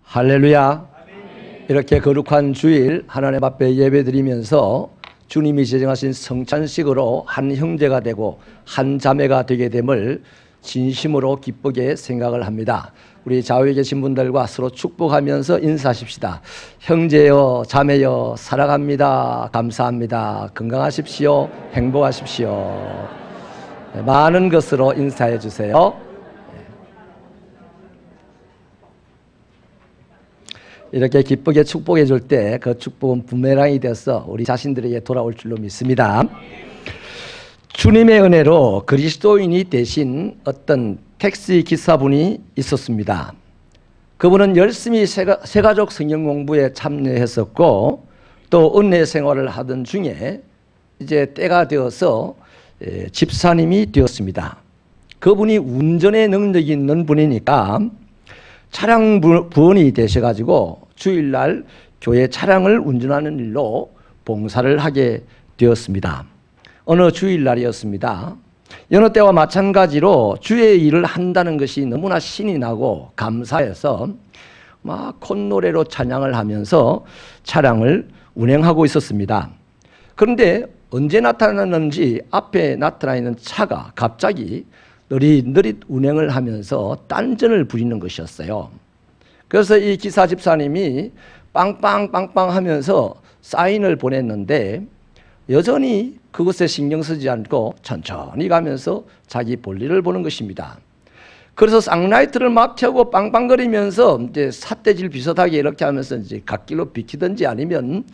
할렐루야. 이렇게 거룩한 주일 하나님 앞에 예배드리면서 주님이 제정하신 성찬식으로 한 형제가 되고 한 자매가 되게 됨을 진심으로 기쁘게 생각을 합니다. 우리 좌우에 계신 분들과 서로 축복하면서 인사하십시다. 형제여 자매여 사랑합니다. 감사합니다. 건강하십시오. 행복하십시오. 많은 것으로 인사해 주세요. 이렇게 기쁘게 축복해 줄 때 그 축복은 부메랑이 되어서 우리 자신들에게 돌아올 줄로 믿습니다. 주님의 은혜로 그리스도인이 되신 어떤 택시 기사분이 있었습니다. 그분은 열심히 세가족 성경 공부에 참여했었고 또 은혜 생활을 하던 중에 이제 때가 되어서 집사님이 되었습니다. 그분이 운전의 능력이 있는 분이니까 차량 부원이 되셔가지고 주일날 교회 차량을 운전하는 일로 봉사를 하게 되었습니다. 어느 주일날이었습니다. 여느 때와 마찬가지로 주의 일을 한다는 것이 너무나 신이 나고 감사해서 막 콧노래로 찬양을 하면서 차량을 운행하고 있었습니다. 그런데 언제 나타났는지 앞에 나타나 있는 차가 갑자기 느릿느릿 운행을 하면서 딴전을 부리는 것이었어요. 그래서 이 기사 집사님이 빵빵빵빵 하면서 사인을 보냈는데 여전히 그것에 신경 쓰지 않고 천천히 가면서 자기 볼일을 보는 것입니다. 그래서 쌍라이트를 막 켜고 빵빵거리면서 이제 삿대질 비슷하게 이렇게 하면서 이제 갓길로 비키든지 아니면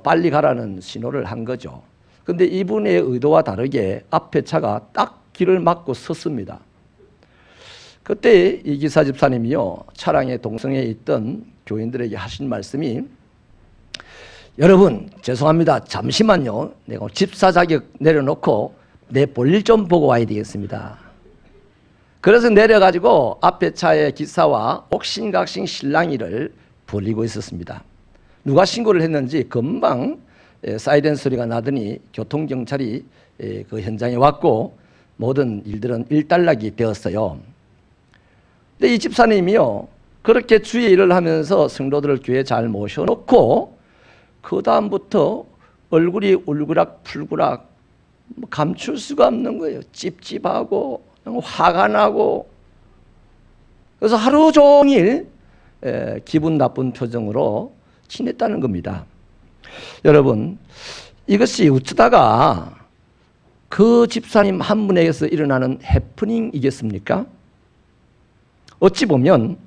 빨리 가라는 신호를 한 거죠. 근데 이분의 의도와 다르게 앞에 차가 딱 길을 막고 섰습니다. 그때 이 기사 집사님이요, 차량의 동성에 있던 교인들에게 하신 말씀이, 여러분 죄송합니다. 잠시만요. 내가 집사 자격 내려놓고 내 볼일 좀 보고 와야 되겠습니다. 그래서 내려가지고 앞에 차의 기사와 옥신각신 실랑이를 벌이고 있었습니다. 누가 신고를 했는지 금방 사이렌 소리가 나더니 교통경찰이 그 현장에 왔고 모든 일들은 일단락이 되었어요. 근데 이 집사님이요, 그렇게 주의 일을 하면서 성도들을 교회에 잘 모셔놓고 그 다음부터 얼굴이 울그락불그락 감출 수가 없는 거예요. 찝찝하고 화가 나고. 그래서 하루 종일 기분 나쁜 표정으로 지냈다는 겁니다. 여러분, 이것이 어쩌다가 그 집사님 한 분에게서 일어나는 해프닝이겠습니까? 어찌 보면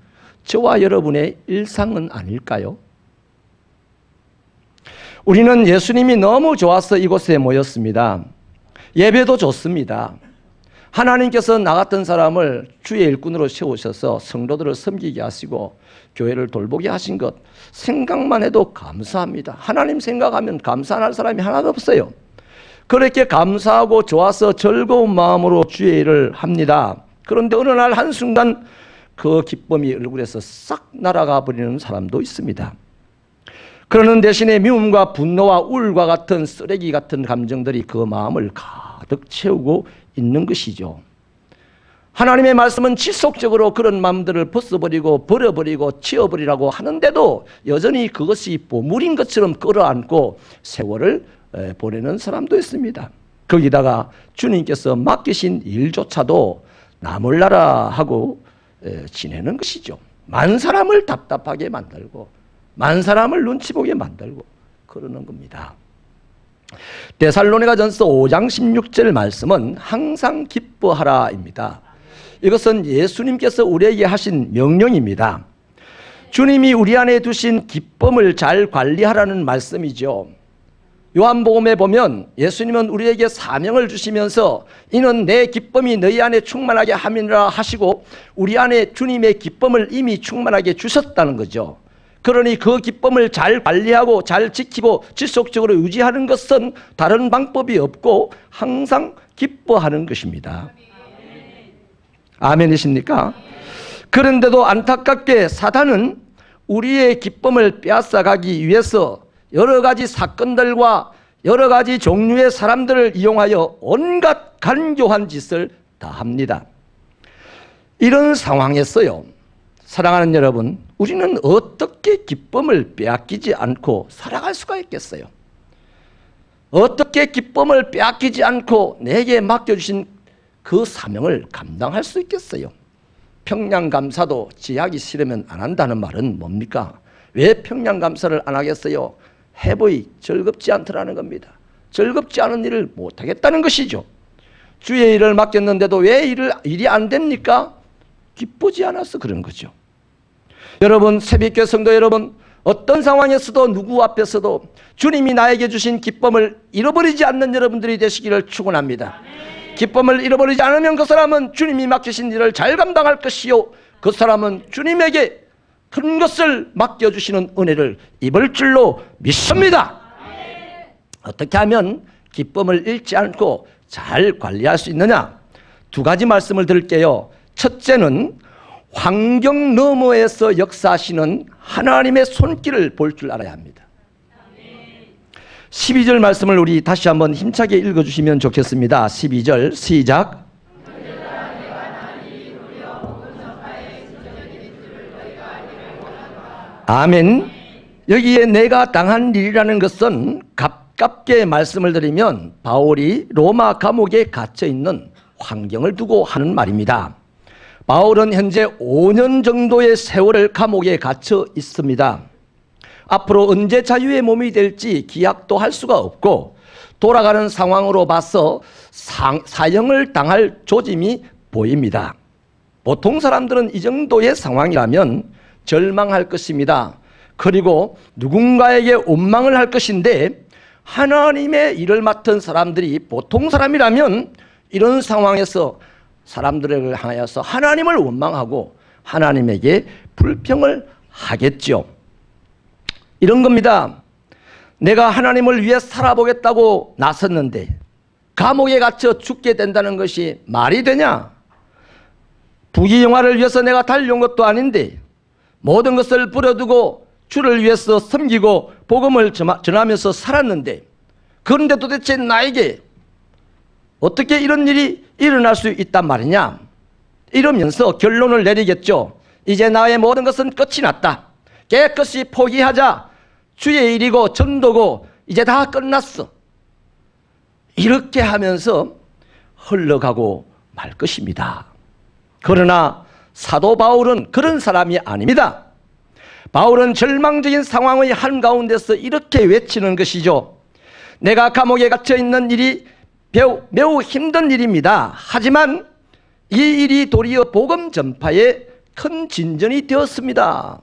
저와 여러분의 일상은 아닐까요? 우리는 예수님이 너무 좋아서 이곳에 모였습니다. 예배도 좋습니다. 하나님께서 나 같은 사람을 주의 일꾼으로 세우셔서 성도들을 섬기게 하시고 교회를 돌보게 하신 것 생각만 해도 감사합니다. 하나님 생각하면 감사 안 할 사람이 하나도 없어요. 그렇게 감사하고 좋아서 즐거운 마음으로 주의 일을 합니다. 그런데 어느 날 한순간 그 기쁨이 얼굴에서 싹 날아가 버리는 사람도 있습니다. 그러는 대신에 미움과 분노와 우울과 같은 쓰레기 같은 감정들이 그 마음을 가득 채우고 있는 것이죠. 하나님의 말씀은 지속적으로 그런 마음들을 벗어버리고 버려버리고 치워버리라고 하는데도 여전히 그것이 보물인 것처럼 끌어안고 세월을 보내는 사람도 있습니다. 거기다가 주님께서 맡기신 일조차도 나 몰라라 하고 지내는 것이죠. 만 사람을 답답하게 만들고 만 사람을 눈치 보게 만들고 그러는 겁니다. 데살로니가전서 5장 16절 말씀은 항상 기뻐하라입니다. 이것은 예수님께서 우리에게 하신 명령입니다. 주님이 우리 안에 두신 기쁨을 잘 관리하라는 말씀이죠. 요한복음에 보면 예수님은 우리에게 사명을 주시면서 이는 내 기쁨이 너희 안에 충만하게 함이라 하시고 우리 안에 주님의 기쁨을 이미 충만하게 주셨다는 거죠. 그러니 그 기쁨을 잘 관리하고 잘 지키고 지속적으로 유지하는 것은 다른 방법이 없고 항상 기뻐하는 것입니다. 아멘이십니까? 그런데도 안타깝게 사단은 우리의 기쁨을 빼앗아가기 위해서 여러 가지 사건들과 여러 가지 종류의 사람들을 이용하여 온갖 간교한 짓을 다 합니다. 이런 상황에서요, 사랑하는 여러분, 우리는 어떻게 기쁨을 빼앗기지 않고 살아갈 수가 있겠어요? 어떻게 기쁨을 빼앗기지 않고 내게 맡겨주신 그 사명을 감당할 수 있겠어요? 평양감사도 지하기 싫으면 안 한다는 말은 뭡니까? 왜 평양감사를 안 하겠어요? 해보이 즐겁지 않더라는 겁니다. 즐겁지 않은 일을 못하겠다는 것이죠. 주의 일을 맡겼는데도 왜 일이 안 됩니까? 기쁘지 않아서 그런 거죠. 여러분, 새벽교회 성도 여러분, 어떤 상황에서도 누구 앞에서도 주님이 나에게 주신 기쁨을 잃어버리지 않는 여러분들이 되시기를 축원합니다. 기쁨을 잃어버리지 않으면 그 사람은 주님이 맡기신 일을 잘 감당할 것이요, 그 사람은 주님에게 큰 것을 맡겨주시는 은혜를 입을 줄로 믿습니다. 어떻게 하면 기쁨을 잃지 않고 잘 관리할 수 있느냐? 두 가지 말씀을 드릴게요. 첫째는 환경 너머에서 역사하시는 하나님의 손길을 볼 줄 알아야 합니다. 12절 말씀을 우리 다시 한번 힘차게 읽어주시면 좋겠습니다. 12절 시작. 아멘. 여기에 내가 당한 일이라는 것은 가깝게 말씀을 드리면 바울이 로마 감옥에 갇혀 있는 환경을 두고 하는 말입니다. 바울은 현재 5년 정도의 세월을 감옥에 갇혀 있습니다. 앞으로 언제 자유의 몸이 될지 기약도 할 수가 없고 돌아가는 상황으로 봐서 사형을 당할 조짐이 보입니다. 보통 사람들은 이 정도의 상황이라면 절망할 것입니다. 그리고 누군가에게 원망을 할 것인데 하나님의 일을 맡은 사람들이 보통 사람이라면 이런 상황에서 사람들을 향하여서 하나님을 원망하고 하나님에게 불평을 하겠죠. 이런 겁니다. 내가 하나님을 위해 살아보겠다고 나섰는데 감옥에 갇혀 죽게 된다는 것이 말이 되냐? 부귀영화를 위해서 내가 달려온 것도 아닌데 모든 것을 버려두고 주를 위해서 섬기고 복음을 전하면서 살았는데 그런데 도대체 나에게 어떻게 이런 일이 일어날 수 있단 말이냐? 이러면서 결론을 내리겠죠. 이제 나의 모든 것은 끝이 났다. 깨끗이 포기하자. 주의 일이고 전도고 이제 다 끝났어. 이렇게 하면서 흘러가고 말 것입니다. 그러나 사도 바울은 그런 사람이 아닙니다. 바울은 절망적인 상황의 한가운데서 이렇게 외치는 것이죠. 내가 감옥에 갇혀 있는 일이 매우 힘든 일입니다. 하지만 이 일이 도리어 복음 전파에 큰 진전이 되었습니다.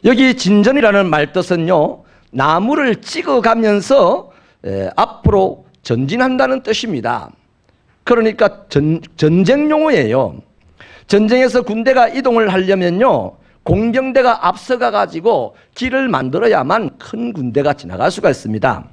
여기 진전이라는 말 뜻은요, 나무를 찍어가면서 앞으로 전진한다는 뜻입니다. 그러니까 전쟁 용어예요. 전쟁에서 군대가 이동을 하려면요, 공병대가 앞서가 가지고 길을 만들어야만 큰 군대가 지나갈 수가 있습니다.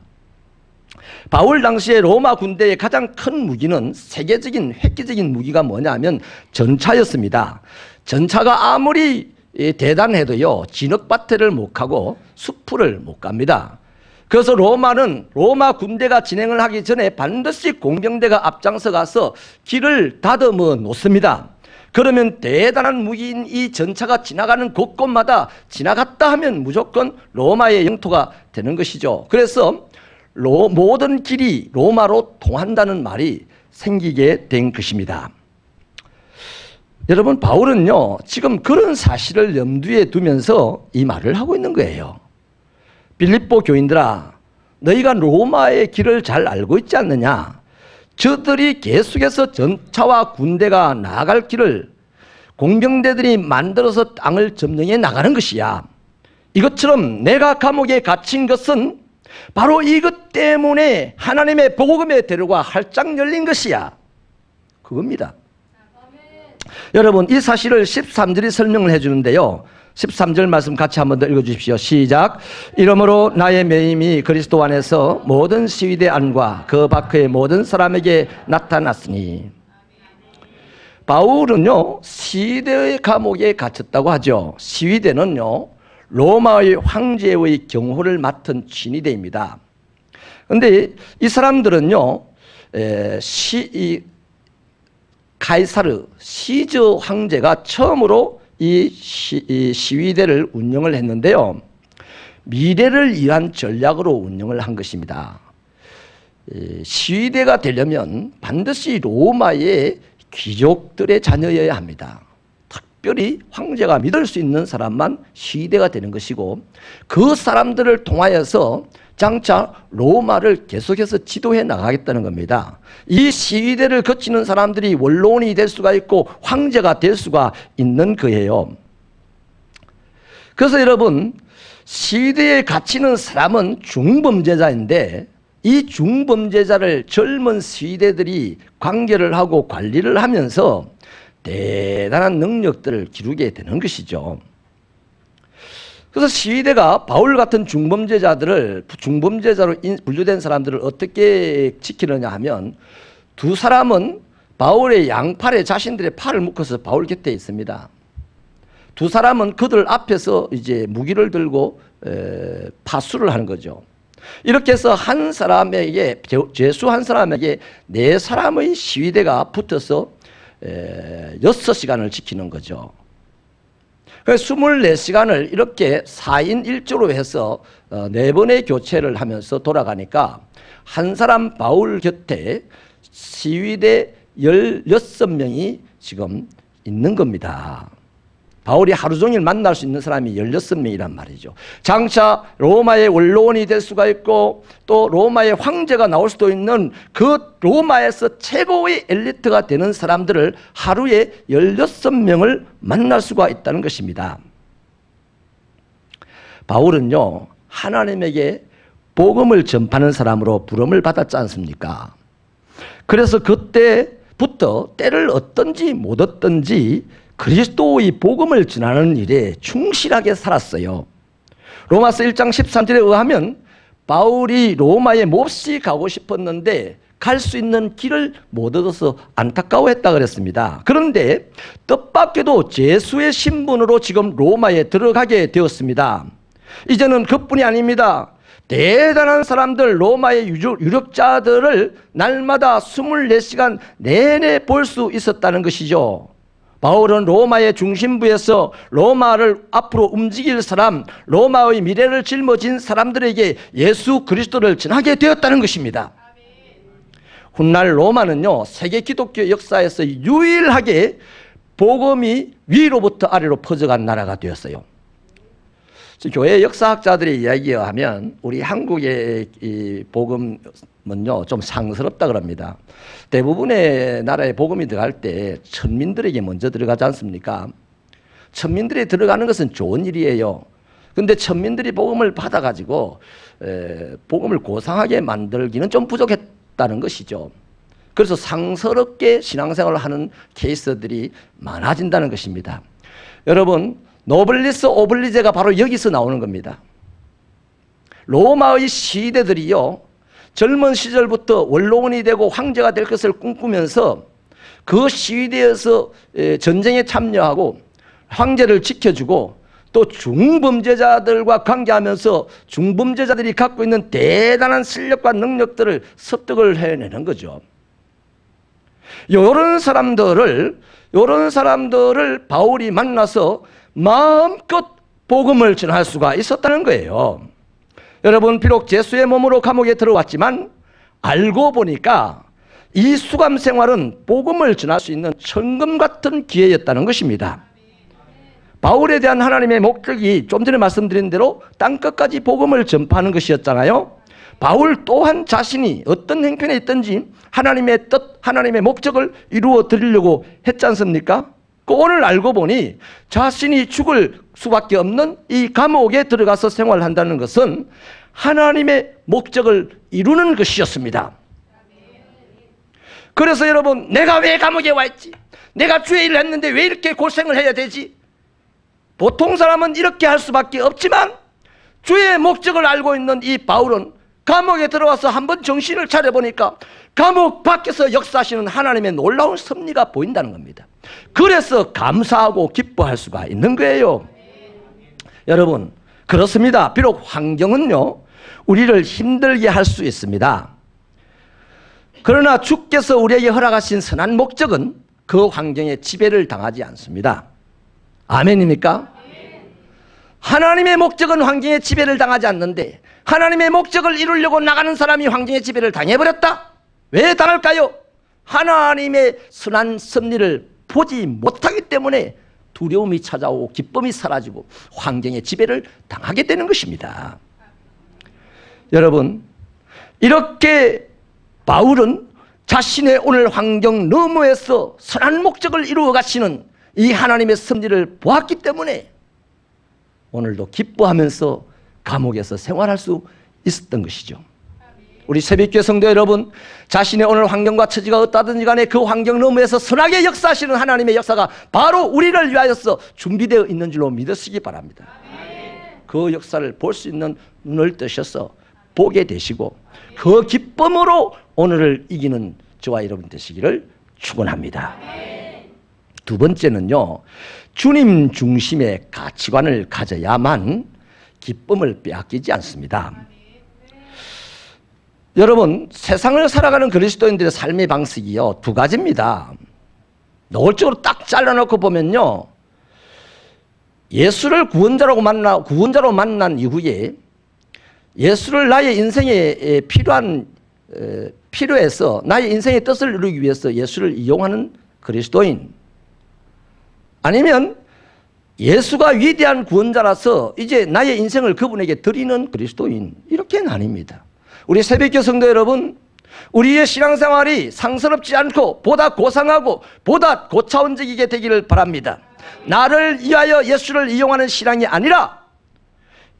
바울 당시에 로마 군대의 가장 큰 무기는 세계적인 획기적인 무기가 뭐냐면 전차였습니다. 전차가 아무리 대단해도요, 진흙밭을 못 가고 숲을 못 갑니다. 그래서 로마 군대가 진행을 하기 전에 반드시 공병대가 앞장서 가서 길을 다듬어 놓습니다. 그러면 대단한 무기인 이 전차가 지나가는 곳곳마다 지나갔다 하면 무조건 로마의 영토가 되는 것이죠. 그래서 모든 길이 로마로 통한다는 말이 생기게 된 것입니다. 여러분, 바울은요, 지금 그런 사실을 염두에 두면서 이 말을 하고 있는 거예요. 빌립보 교인들아, 너희가 로마의 길을 잘 알고 있지 않느냐? 저들이 계속해서 전차와 군대가 나아갈 길을 공병대들이 만들어서 땅을 점령해 나가는 것이야. 이것처럼 내가 감옥에 갇힌 것은 바로 이것 때문에 하나님의 복음의 대로가 활짝 열린 것이야. 그겁니다. 여러분, 이 사실을 13절이 설명을 해주는데요, 13절 말씀 같이 한번 더 읽어주십시오. 시작. 이러므로 나의 매임이 그리스도 안에서 모든 시위대 안과 그 밖의 모든 사람에게 나타났으니. 바울은요, 시위대의 감옥에 갇혔다고 하죠. 시위대는요, 로마의 황제의 경호를 맡은 진위대입니다. 그런데 이 사람들은요, 카이사르 시저 황제가 처음으로 이 시위대를 운영을 했는데요. 미래를 위한 전략으로 운영을 한 것입니다. 시위대가 되려면 반드시 로마의 귀족들의 자녀여야 합니다. 특별히 황제가 믿을 수 있는 사람만 시위대가 되는 것이고, 그 사람들을 통하여서 장차 로마를 계속해서 지도해 나가겠다는 겁니다. 이 시위대를 거치는 사람들이 원로원이 될 수가 있고 황제가 될 수가 있는 거예요. 그래서 여러분, 시위대에 갇히는 사람은 중범죄자인데, 이 중범죄자를 젊은 시위대들이 관계를 하고 관리를 하면서 대단한 능력들을 기르게 되는 것이죠. 그래서 시위대가 바울 같은 중범죄자로 분류된 사람들을 어떻게 지키느냐 하면, 두 사람은 바울의 양팔에 자신들의 팔을 묶어서 바울 곁에 있습니다. 두 사람은 그들 앞에서 이제 무기를 들고 파수를 하는 거죠. 이렇게 해서 한 사람에게, 죄수 한 사람에게 네 사람의 시위대가 붙어서 6시간을 지키는 거죠. 그래서 24시간을 이렇게 4인 1조로 해서 4번의 교체를 하면서 돌아가니까 한 사람 바울 곁에 시위대 16명이 지금 있는 겁니다. 바울이 하루 종일 만날 수 있는 사람이 16명이란 말이죠. 장차 로마의 원로원이 될 수가 있고, 또 로마의 황제가 나올 수도 있는 그 로마에서 최고의 엘리트가 되는 사람들을 하루에 16명을 만날 수가 있다는 것입니다. 바울은요, 하나님에게 복음을 전파하는 사람으로 부름을 받았지 않습니까? 그래서 그때부터 때를 얻든지 못 얻든지 그리스도의 복음을 전하는 일에 충실하게 살았어요. 로마서 1장 13절에 의하면 바울이 로마에 몹시 가고 싶었는데 갈 수 있는 길을 못 얻어서 안타까워했다 그랬습니다. 그런데 뜻밖에도 죄수의 신분으로 지금 로마에 들어가게 되었습니다. 이제는 그뿐이 아닙니다. 대단한 사람들, 로마의 유력자들을 날마다 24시간 내내 볼 수 있었다는 것이죠. 바울은 로마의 중심부에서 로마를 앞으로 움직일 사람, 로마의 미래를 짊어진 사람들에게 예수 그리스도를 전하게 되었다는 것입니다. 훗날 로마는요, 세계 기독교 역사에서 유일하게 복음이 위로부터 아래로 퍼져간 나라가 되었어요. 교회 역사학자들의 이야기에 하면 우리 한국의 이 복음은요, 좀 상스럽다 그럽니다. 대부분의 나라에 복음이 들어갈 때 천민들에게 먼저 들어가지 않습니까? 천민들이 들어가는 것은 좋은 일이에요. 근데 천민들이 복음을 받아가지고 복음을 고상하게 만들기는 좀 부족했다는 것이죠. 그래서 상스럽게 신앙생활을 하는 케이스들이 많아진다는 것입니다. 여러분, 노블리스 오블리제가 바로 여기서 나오는 겁니다. 로마의 시대들이요, 젊은 시절부터 원로원이 되고 황제가 될 것을 꿈꾸면서 그 시대에서 전쟁에 참여하고 황제를 지켜주고 또 중범죄자들과 관계하면서 중범죄자들이 갖고 있는 대단한 실력과 능력들을 습득을 해내는 거죠. 이런 사람들을 바울이 만나서 마음껏 복음을 전할 수가 있었다는 거예요. 여러분, 비록 죄수의 몸으로 감옥에 들어왔지만 알고 보니까 이 수감 생활은 복음을 전할 수 있는 천금 같은 기회였다는 것입니다. 바울에 대한 하나님의 목적이 좀 전에 말씀드린 대로 땅끝까지 복음을 전파하는 것이었잖아요. 바울 또한 자신이 어떤 형편에 있든지 하나님의 뜻, 하나님의 목적을 이루어 드리려고 했지 않습니까? 오늘 알고 보니 자신이 죽을 수밖에 없는 이 감옥에 들어가서 생활한다는 것은 하나님의 목적을 이루는 것이었습니다. 그래서 여러분, 내가 왜 감옥에 와 있지? 내가 주의 일을 했는데 왜 이렇게 고생을 해야 되지? 보통 사람은 이렇게 할 수밖에 없지만 주의 목적을 알고 있는 이 바울은 감옥에 들어와서 한번 정신을 차려보니까 감옥 밖에서 역사하시는 하나님의 놀라운 섭리가 보인다는 겁니다. 그래서 감사하고 기뻐할 수가 있는 거예요. 여러분, 그렇습니다. 비록 환경은요, 우리를 힘들게 할 수 있습니다. 그러나 주께서 우리에게 허락하신 선한 목적은 그 환경에 지배를 당하지 않습니다. 아멘입니까? 하나님의 목적은 환경에 지배를 당하지 않는데 하나님의 목적을 이루려고 나가는 사람이 환경의 지배를 당해버렸다? 왜 당할까요? 하나님의 선한 섭리를 보지 못하기 때문에 두려움이 찾아오고 기쁨이 사라지고 환경의 지배를 당하게 되는 것입니다. 여러분, 이렇게 바울은 자신의 오늘 환경 너머에서 선한 목적을 이루어 가시는 이 하나님의 섭리를 보았기 때문에 오늘도 기뻐하면서 감옥에서 생활할 수 있었던 것이죠. 우리 새벽교회 성도 여러분, 자신의 오늘 환경과 처지가 어떠하든지 간에 그 환경 너머에서 선하게 역사하시는 하나님의 역사가 바로 우리를 위하여서 준비되어 있는 줄로 믿으시기 바랍니다. 그 역사를 볼 수 있는 눈을 뜨셔서 보게 되시고 그 기쁨으로 오늘을 이기는 저와 여러분 되시기를 축원합니다. 두 번째는요, 주님 중심의 가치관을 가져야만 기쁨을 빼앗기지 않습니다. 여러분, 세상을 살아가는 그리스도인들의 삶의 방식이요, 두 가지입니다. 노골적으로 딱 잘라놓고 보면요, 예수를 구원자로 만난 이후에 예수를 나의 인생에 필요해서 나의 인생의 뜻을 이루기 위해서 예수를 이용하는 그리스도인, 아니면 예수가 위대한 구원자라서 이제 나의 인생을 그분에게 드리는 그리스도인, 이렇게 나뉩니다. 우리 새벽교 성도 여러분, 우리의 신앙생활이 상스럽지 않고 보다 고상하고 보다 고차원적이게 되기를 바랍니다. 나를 위하여 예수를 이용하는 신앙이 아니라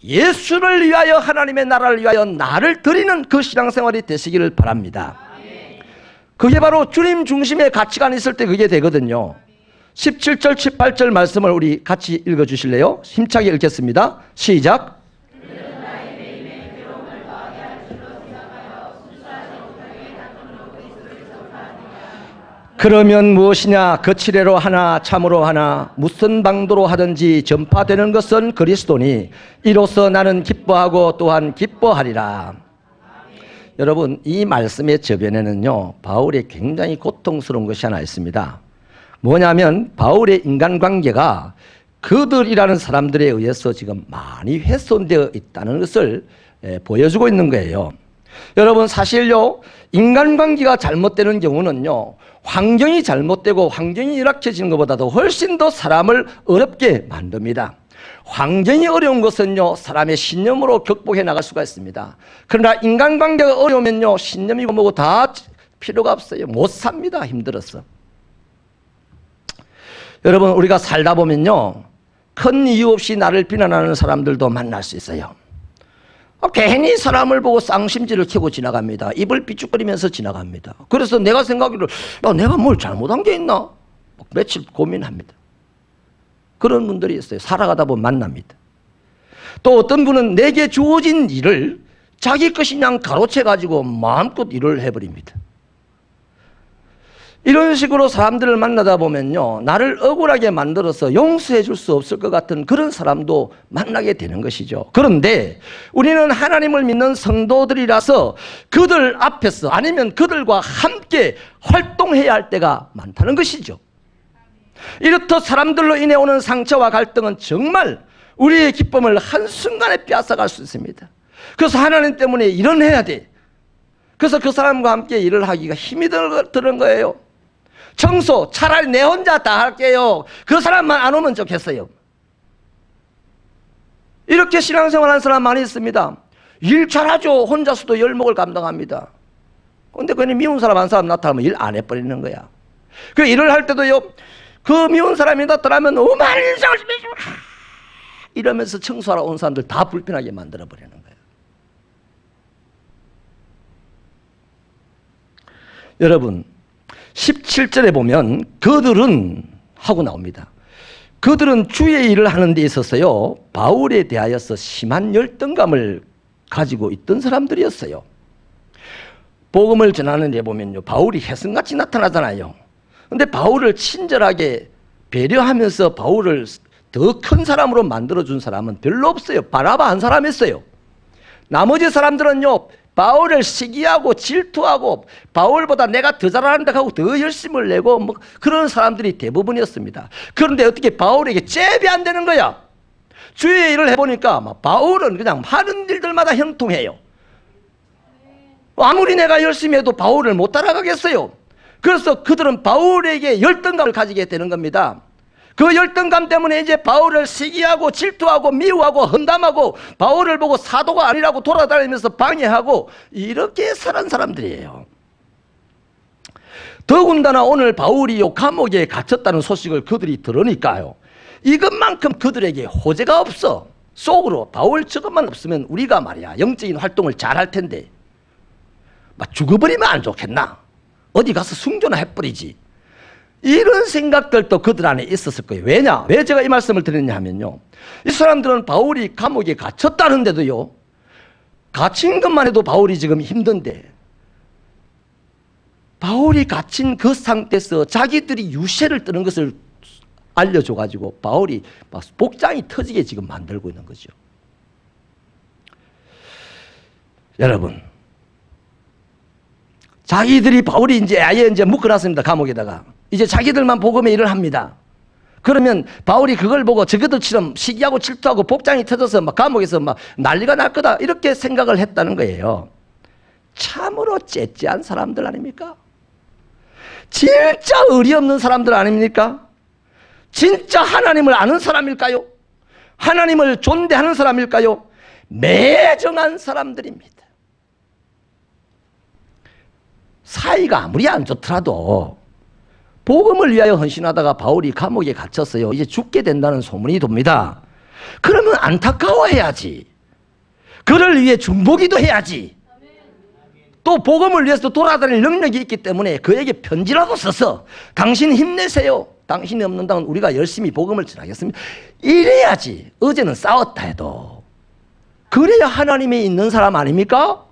예수를 위하여, 하나님의 나라를 위하여 나를 드리는 그 신앙생활이 되시기를 바랍니다. 그게 바로 주님 중심의 가치관이 있을 때 그게 되거든요. 17절 18절 말씀을 우리 같이 읽어주실래요? 힘차게 읽겠습니다. 시작. 그러면 무엇이냐? 거칠애로 하나 참으로 하나 무슨 방도로 하든지 전파되는 것은 그리스도니 이로써 나는 기뻐하고 또한 기뻐하리라. 여러분, 이 말씀의 저변에는요, 바울의 굉장히 고통스러운 것이 하나 있습니다. 뭐냐면 바울의 인간관계가 그들이라는 사람들에 의해서 지금 많이 훼손되어 있다는 것을 보여주고 있는 거예요. 여러분, 사실요, 인간관계가 잘못되는 경우는요, 환경이 잘못되고 환경이 열악해지는 것보다도 훨씬 더 사람을 어렵게 만듭니다. 환경이 어려운 것은요, 사람의 신념으로 극복해 나갈 수가 있습니다. 그러나 인간관계가 어려우면요, 신념이고 뭐고 다 필요가 없어요. 못 삽니다. 힘들어서. 여러분, 우리가 살다 보면요, 큰 이유 없이 나를 비난하는 사람들도 만날 수 있어요. 괜히 사람을 보고 쌍심지를 켜고 지나갑니다. 입을 삐죽거리면서 지나갑니다. 그래서 내가 생각하기로 내가 뭘 잘못한 게 있나? 며칠 고민합니다. 그런 분들이 있어요. 살아가다 보면 만납니다. 또 어떤 분은 내게 주어진 일을 자기 것이 그냥 가로채가지고 마음껏 일을 해버립니다. 이런 식으로 사람들을 만나다 보면요, 나를 억울하게 만들어서 용서해 줄 수 없을 것 같은 그런 사람도 만나게 되는 것이죠. 그런데 우리는 하나님을 믿는 성도들이라서 그들 앞에서 아니면 그들과 함께 활동해야 할 때가 많다는 것이죠. 이렇듯 사람들로 인해 오는 상처와 갈등은 정말 우리의 기쁨을 한순간에 빼앗아갈 수 있습니다. 그래서 하나님 때문에 일은 해야 돼. 그래서 그 사람과 함께 일을 하기가 힘이 드는 거예요. 청소 차라리 내 혼자 다 할게요. 그 사람만 안 오면 좋겠어요. 이렇게 신앙생활하는 사람 많이 있습니다. 일 잘하죠. 혼자서도 열목을 감당합니다. 그런데 괜히 미운 사람 한 사람 나타나면 일 안 해버리는 거야. 그 일을 할 때도요, 그 미운 사람이 나타나면 오만 인상을 이러면서 청소하러 온 사람들 다 불편하게 만들어버리는 거예요. 여러분, 17절에 보면 그들은 하고 나옵니다. 그들은 주의 일을 하는 데 있어서요, 바울에 대하여서 심한 열등감을 가지고 있던 사람들이었어요. 복음을 전하는 데 보면요, 바울이 혜성같이 나타나잖아요. 그런데 바울을 친절하게 배려하면서 바울을 더 큰 사람으로 만들어준 사람은 별로 없어요. 바나바 한 사람 했어요. 나머지 사람들은요, 바울을 시기하고 질투하고 바울보다 내가 더 잘한다 하고 더 열심을 내고 뭐 그런 사람들이 대부분이었습니다. 그런데 어떻게 바울에게 잽이 안 되는 거야. 주의 일을 해보니까 바울은 그냥 하는 일들마다 형통해요. 아무리 내가 열심히 해도 바울을 못 따라가겠어요. 그래서 그들은 바울에게 열등감을 가지게 되는 겁니다. 그 열등감 때문에 이제 바울을 시기하고 질투하고 미워하고 험담하고 바울을 보고 사도가 아니라고 돌아다니면서 방해하고 이렇게 살은 사람들이에요. 더군다나 오늘 바울이 감옥에 갇혔다는 소식을 그들이 들으니까요, 이것만큼 그들에게 호재가 없어. 속으로 바울 저것만 없으면 우리가 말이야 영적인 활동을 잘할 텐데 죽어버리면 안 좋겠나, 어디 가서 순교나 해버리지, 이런 생각들도 그들 안에 있었을 거예요. 왜냐? 왜 제가 이 말씀을 드렸냐 하면요, 이 사람들은 바울이 감옥에 갇혔다는데도요, 갇힌 것만 해도 바울이 지금 힘든데 바울이 갇힌 그 상태에서 자기들이 유세를 뜨는 것을 알려줘가지고 바울이 복장이 터지게 지금 만들고 있는 거죠. 여러분, 자기들이 바울이 이제 묶어놨습니다. 감옥에다가. 이제 자기들만 복음의 일을 합니다. 그러면 바울이 그걸 보고 저것들처럼 시기하고 질투하고 복장이 터져서 감옥에서 난리가 날 거다, 이렇게 생각을 했다는 거예요. 참으로 째째한 사람들 아닙니까? 진짜 의리 없는 사람들 아닙니까? 진짜 하나님을 아는 사람일까요? 하나님을 존대하는 사람일까요? 매정한 사람들입니다. 사이가 아무리 안 좋더라도 복음을 위하여 헌신하다가 바울이 감옥에 갇혔어요. 이제 죽게 된다는 소문이 돕니다. 그러면 안타까워해야지. 그를 위해 중보기도 해야지. 또 복음을 위해서 돌아다닐 능력이 있기 때문에 그에게 편지라도 써서 당신 힘내세요, 당신이 없는다면 우리가 열심히 복음을 전하겠습니다, 이래야지. 어제는 싸웠다 해도 그래야 하나님이 있는 사람 아닙니까?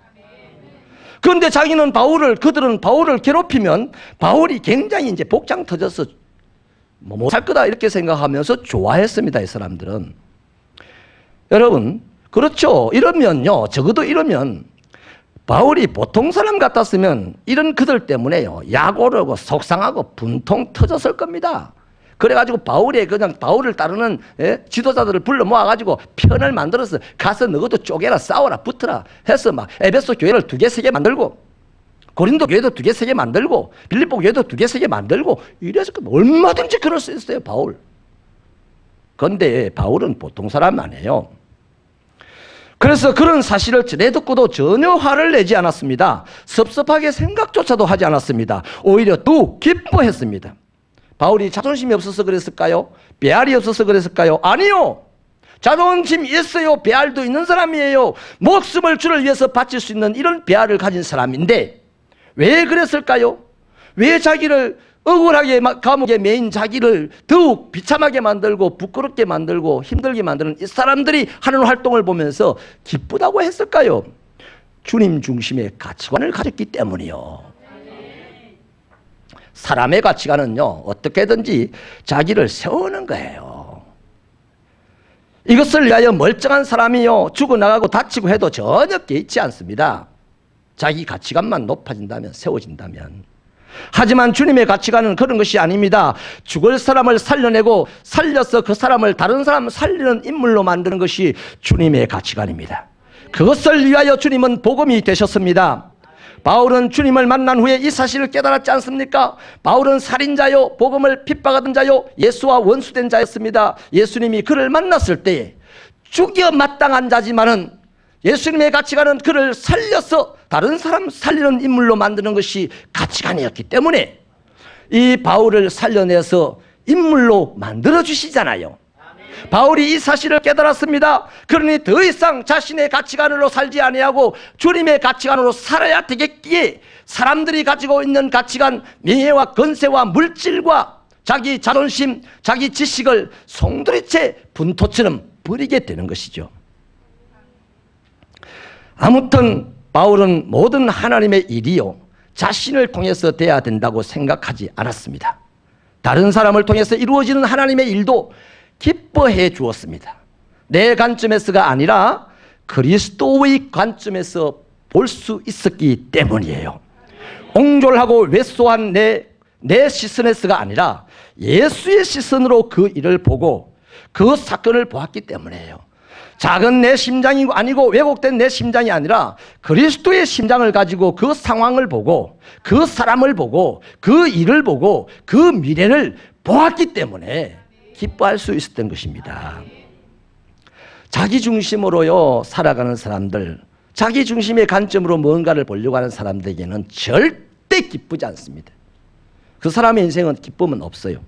그런데 그들은 바울을 괴롭히면 바울이 굉장히 이제 복장 터져서 못 살 거다 이렇게 생각하면서 좋아했습니다, 이 사람들은. 여러분, 그렇죠. 이러면요, 적어도 이러면 바울이 보통 사람 같았으면 이런 그들 때문에요, 약오르고 속상하고 분통 터졌을 겁니다. 그래가지고 바울을 따르는 지도자들을 불러 모아가지고 편을 만들어서 가서 너희도 쪼개라, 싸워라, 붙어라 해서 에베소 교회를 2개, 3개 만들고 고린도 교회도 2개, 3개 만들고 빌립보 교회도 2개, 3개 만들고 이래서 얼마든지 그럴 수 있어요, 바울. 그런데 바울은 보통 사람 아니에요. 그래서 그런 사실을 전해 듣고도 전혀 화를 내지 않았습니다. 섭섭하게 생각조차도 하지 않았습니다. 오히려 더 기뻐했습니다. 바울이 자존심이 없어서 그랬을까요? 배알이 없어서 그랬을까요? 아니요. 자존심이 있어요. 배알도 있는 사람이에요. 목숨을 주를 위해서 바칠 수 있는 이런 배알을 가진 사람인데 왜 그랬을까요? 왜 자기를 억울하게 감옥에 매인 자기를 더욱 비참하게 만들고 부끄럽게 만들고 힘들게 만드는 이 사람들이 하는 활동을 보면서 기쁘다고 했을까요? 주님 중심의 가치관을 가졌기 때문이요. 사람의 가치관은요, 어떻게든지 자기를 세우는 거예요. 이것을 위하여 멀쩡한 사람이요, 죽어나가고 다치고 해도 전혀 개의치 않습니다. 자기 가치관만 높아진다면, 세워진다면. 하지만 주님의 가치관은 그런 것이 아닙니다. 죽을 사람을 살려내고 살려서 그 사람을 다른 사람 살리는 인물로 만드는 것이 주님의 가치관입니다. 그것을 위하여 주님은 복음이 되셨습니다. 바울은 주님을 만난 후에 이 사실을 깨달았지 않습니까? 바울은 살인자요, 복음을 핍박하던 자요, 예수와 원수된 자였습니다. 예수님이 그를 만났을 때에 죽여 마땅한 자지만은 예수님의 가치관은 그를 살려서 다른 사람 살리는 인물로 만드는 것이 가치관이었기 때문에 이 바울을 살려내서 인물로 만들어 주시잖아요. 바울이 이 사실을 깨달았습니다. 그러니 더 이상 자신의 가치관으로 살지 아니하고 주님의 가치관으로 살아야 되겠기에 사람들이 가지고 있는 가치관, 명예와 권세와 물질과 자기 자존심, 자기 지식을 송두리째 분토처럼 버리게 되는 것이죠. 아무튼 바울은 모든 하나님의 일이요, 자신을 통해서 돼야 된다고 생각하지 않았습니다. 다른 사람을 통해서 이루어지는 하나님의 일도 기뻐해 주었습니다. 내 관점에서가 아니라 그리스도의 관점에서 볼 수 있었기 때문이에요. 옹졸하고 왜소한 내 시선에서가 아니라 예수의 시선으로 그 일을 보고 그 사건을 보았기 때문이에요. 작은 내 심장이 아니고 왜곡된 내 심장이 아니라 그리스도의 심장을 가지고 그 상황을 보고 그 사람을 보고 그 일을 보고 그 미래를 보았기 때문에 기뻐할 수 있었던 것입니다. 자기 중심으로요 살아가는 사람들, 자기 중심의 관점으로 뭔가를 보려고 하는 사람들에게는 절대 기쁘지 않습니다. 그 사람의 인생은 기쁨은 없어요.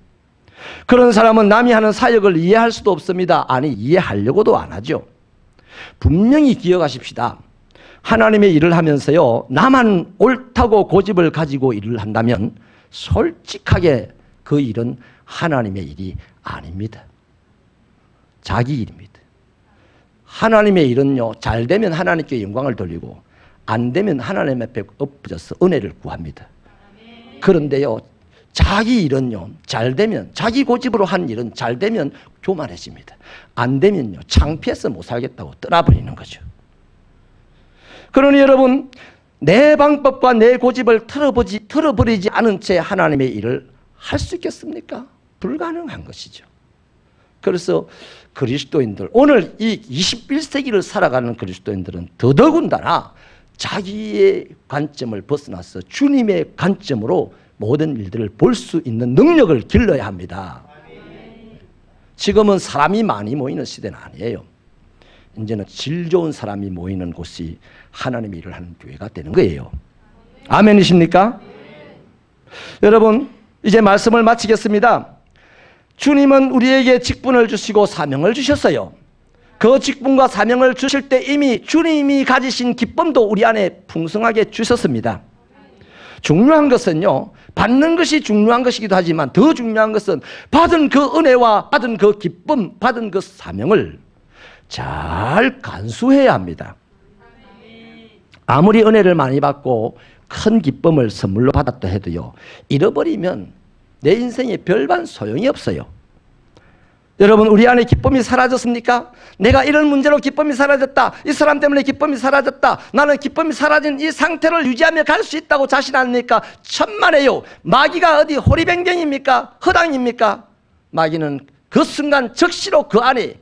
그런 사람은 남이 하는 사역을 이해할 수도 없습니다. 아니, 이해하려고도 안 하죠. 분명히 기억하십시다. 하나님의 일을 하면서요, 나만 옳다고 고집을 가지고 일을 한다면 솔직하게 그 일은 하나님의 일이 아닙니다. 자기 일입니다. 하나님의 일은요, 잘 되면 하나님께 영광을 돌리고 안 되면 하나님 앞에 엎어져서 은혜를 구합니다. 그런데요, 자기 일은요, 잘 되면, 자기 고집으로 한 일은 잘 되면 교만해집니다. 안 되면요, 창피해서 못 살겠다고 떠나버리는 거죠. 그러니 여러분, 내 방법과 내 고집을 틀어버리지 않은 채 하나님의 일을 할 수 있겠습니까? 불가능한 것이죠. 그래서 그리스도인들, 오늘 이 21세기를 살아가는 그리스도인들은 더더군다나 자기의 관점을 벗어나서 주님의 관점으로 모든 일들을 볼 수 있는 능력을 길러야 합니다. 지금은 사람이 많이 모이는 시대는 아니에요. 이제는 질 좋은 사람이 모이는 곳이 하나님의 일을 하는 교회가 되는 거예요. 아멘이십니까? 여러분, 이제 말씀을 마치겠습니다. 주님은 우리에게 직분을 주시고 사명을 주셨어요. 그 직분과 사명을 주실 때 이미 주님이 가지신 기쁨도 우리 안에 풍성하게 주셨습니다. 중요한 것은요, 받는 것이 중요한 것이기도 하지만 더 중요한 것은 받은 그 은혜와 받은 그 기쁨, 받은 그 사명을 잘 간수해야 합니다. 아무리 은혜를 많이 받고 큰 기쁨을 선물로 받았다 해도요, 잃어버리면 내 인생에 별반 소용이 없어요. 여러분, 우리 안에 기쁨이 사라졌습니까? 내가 이런 문제로 기쁨이 사라졌다, 이 사람 때문에 기쁨이 사라졌다, 나는 기쁨이 사라진 이 상태를 유지하며 갈 수 있다고 자신합니까? 천만에요. 마귀가 어디 호리병병입니까? 허당입니까? 마귀는 그 순간 즉시로 그 안에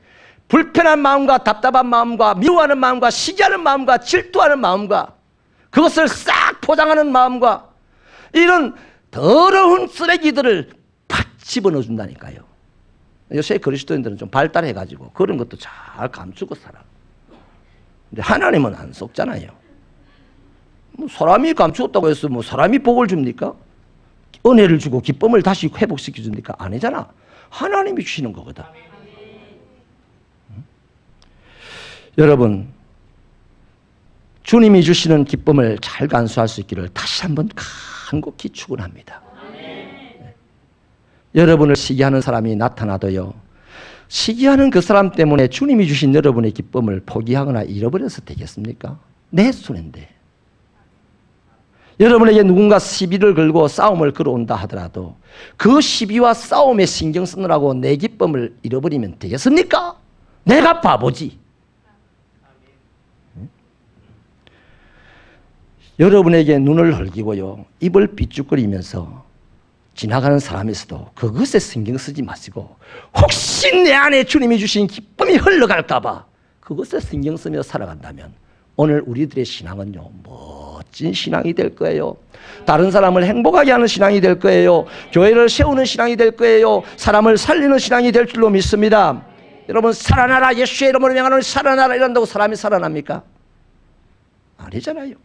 불편한 마음과 답답한 마음과 미워하는 마음과 시기하는 마음과 질투하는 마음과 그것을 싹 포장하는 마음과 이런 더러운 쓰레기들을 팍 집어넣어 준다니까요. 요새 그리스도인들은 좀 발달해가지고 그런 것도 잘 감추고 살아. 근데 하나님은 안 속잖아요. 뭐 사람이 감추었다고 해서 뭐 사람이 복을 줍니까? 은혜를 주고 기쁨을 다시 회복시켜 줍니까? 아니잖아. 하나님이 주시는 거거든. 여러분, 주님이 주시는 기쁨을 잘 간수할 수 있기를 다시 한번 간곡히 축원합니다. 여러분을 시기하는 사람이 나타나도요, 시기하는 그 사람 때문에 주님이 주신 여러분의 기쁨을 포기하거나 잃어버려서 되겠습니까? 내 손인데. 여러분에게 누군가 시비를 걸고 싸움을 걸어온다 하더라도 그 시비와 싸움에 신경 쓰느라고 내 기쁨을 잃어버리면 되겠습니까? 내가 바보지. 여러분에게 눈을 흘기고요, 입을 삐죽거리면서 지나가는 사람에서도 그것에 신경 쓰지 마시고 혹시 내 안에 주님이 주신 기쁨이 흘러갈까 봐 그것에 신경 쓰며 살아간다면 오늘 우리들의 신앙은요, 멋진 신앙이 될 거예요. 다른 사람을 행복하게 하는 신앙이 될 거예요. 교회를 세우는 신앙이 될 거예요. 사람을 살리는 신앙이 될 줄로 믿습니다. 여러분, 살아나라, 예수의 이름으로 명하노니 살아나라 이런다고 사람이 살아납니까? 아니잖아요.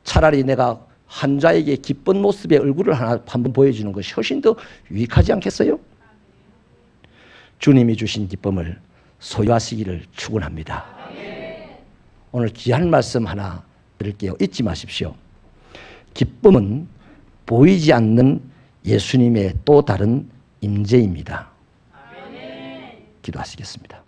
차라리 내가 환자에게 기쁜 모습의 얼굴을 한번 보여주는 것이 훨씬 더 유익하지 않겠어요? 주님이 주신 기쁨을 소유하시기를 축원합니다. 오늘 귀한 말씀 하나 드릴게요. 잊지 마십시오. 기쁨은 보이지 않는 예수님의 또 다른 임재입니다. 기도하시겠습니다.